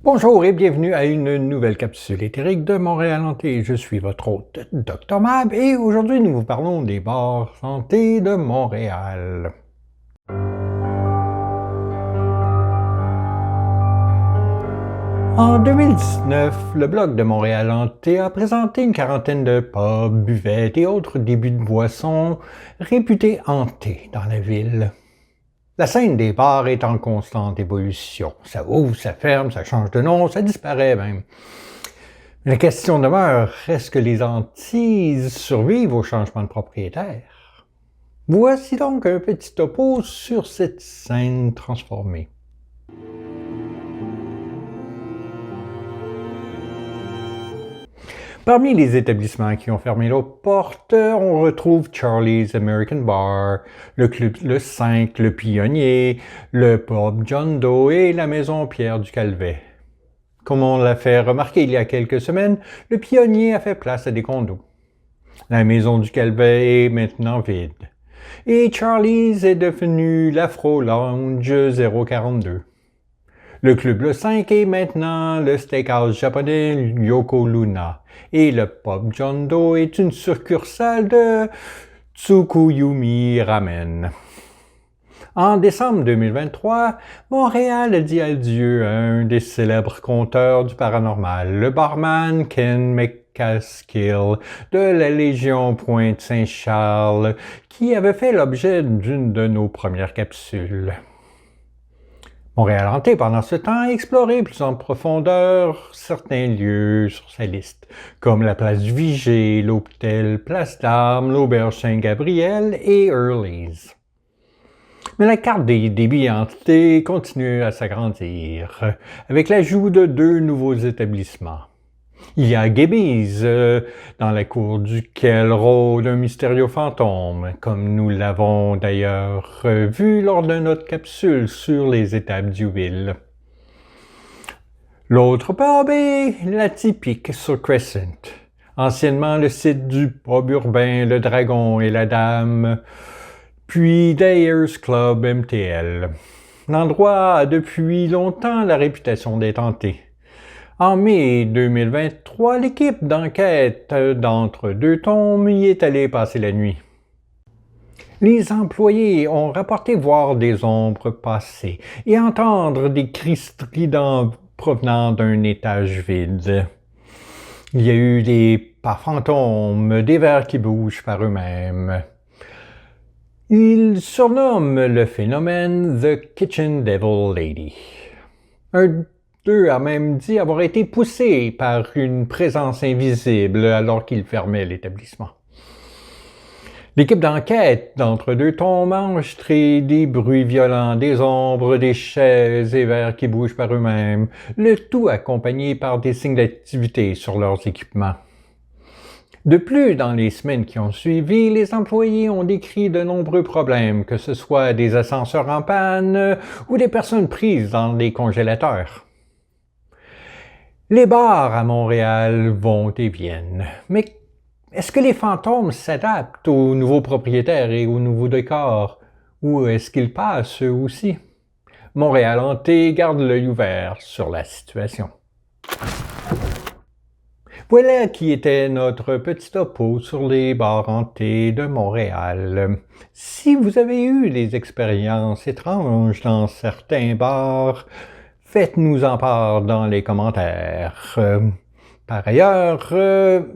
Bonjour et bienvenue à une nouvelle capsule éthérique de Montréal Hanté. Je suis votre hôte Dr Mab et aujourd'hui nous vous parlons des bars santé de Montréal. En 2019, le Bloc de Montréal Hanté a présenté une quarantaine de pubs, buvettes et autres débits de boissons réputés hantés dans la ville. La scène des bars est en constante évolution. Ça ouvre, ça ferme, ça change de nom, ça disparaît même. La question demeure, est-ce que les hantises survivent au changement de propriétaire? Voici donc un petit topo sur cette scène transformée. Parmi les établissements qui ont fermé leurs portes, on retrouve Charlie's American Bar, le Club Le 5, le Pionnier, le Pub John Doe et la Maison Pierre du Calvet. Comme on l'a fait remarquer il y a quelques semaines, le Pionnier a fait place à des condos. La Maison du Calvet est maintenant vide. Et Charlie's est devenu l'Afro Lounge 042. Le Club Le 5 est maintenant le steakhouse japonais Yoko Luna. Et le Pub John Doe est une succursale de Tsukuyumi Ramen. En décembre 2023, Montréal a dit adieu à un des célèbres conteurs du paranormal, le barman Ken McCaskill de la Légion Pointe-Saint-Charles, qui avait fait l'objet d'une de nos premières capsules. Montréal Hanté, pendant ce temps, a exploré plus en profondeur certains lieux sur sa liste, comme la place du Viger, l'Hôtel Place d'Armes, l'Auberge Saint-Gabriel et Hurley's. Mais la carte des débits hantés continue à s'agrandir, avec l'ajout de 2 nouveaux établissements. Il y a Gibby's, dans la cour duquel rôde un mystérieux fantôme, comme nous l'avons d'ailleurs vu lors de notre capsule sur les étapes du Ville. L'autre pub est la typique sur Crescent, anciennement le site du pub urbain Le Dragon et la Dame, puis Dayers Club MTL. L'endroit a depuis longtemps la réputation d'être hanté. En mai 2023, l'équipe d'enquête d'Entre-deux Tombes y est allée passer la nuit. Les employés ont rapporté voir des ombres passer et entendre des cris stridents provenant d'un étage vide. Il y a eu des pas fantômes, des verres qui bougent par eux-mêmes. Ils surnomment le phénomène The Kitchen Devil Lady. Un d'eux a même dit avoir été poussé par une présence invisible alors qu'il fermait l'établissement. L'équipe d'enquête d'Entre-deux Tombes a enregistré des bruits violents, des ombres, des chaises et verres qui bougent par eux-mêmes, le tout accompagné par des signes d'activité sur leurs équipements. De plus, dans les semaines qui ont suivi, les employés ont décrit de nombreux problèmes, que ce soit des ascenseurs en panne ou des personnes prises dans les congélateurs. Les bars à Montréal vont et viennent, mais est-ce que les fantômes s'adaptent aux nouveaux propriétaires et aux nouveaux décors, ou est-ce qu'ils passent eux aussi? Montréal Hanté garde l'œil ouvert sur la situation. Voilà qui était notre petit topo sur les bars hantés de Montréal. Si vous avez eu des expériences étranges dans certains bars, faites-nous en part dans les commentaires. Par ailleurs,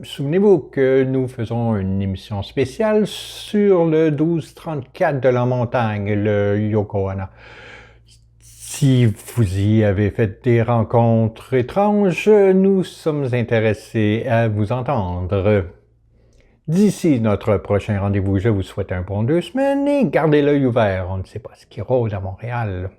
souvenez-vous que nous faisons une émission spéciale sur le 1234 de la montagne, le Yokohama. Si vous y avez fait des rencontres étranges, nous sommes intéressés à vous entendre. D'ici notre prochain rendez-vous, je vous souhaite un bon 2 semaines et gardez l'œil ouvert, on ne sait pas ce qui rôde à Montréal.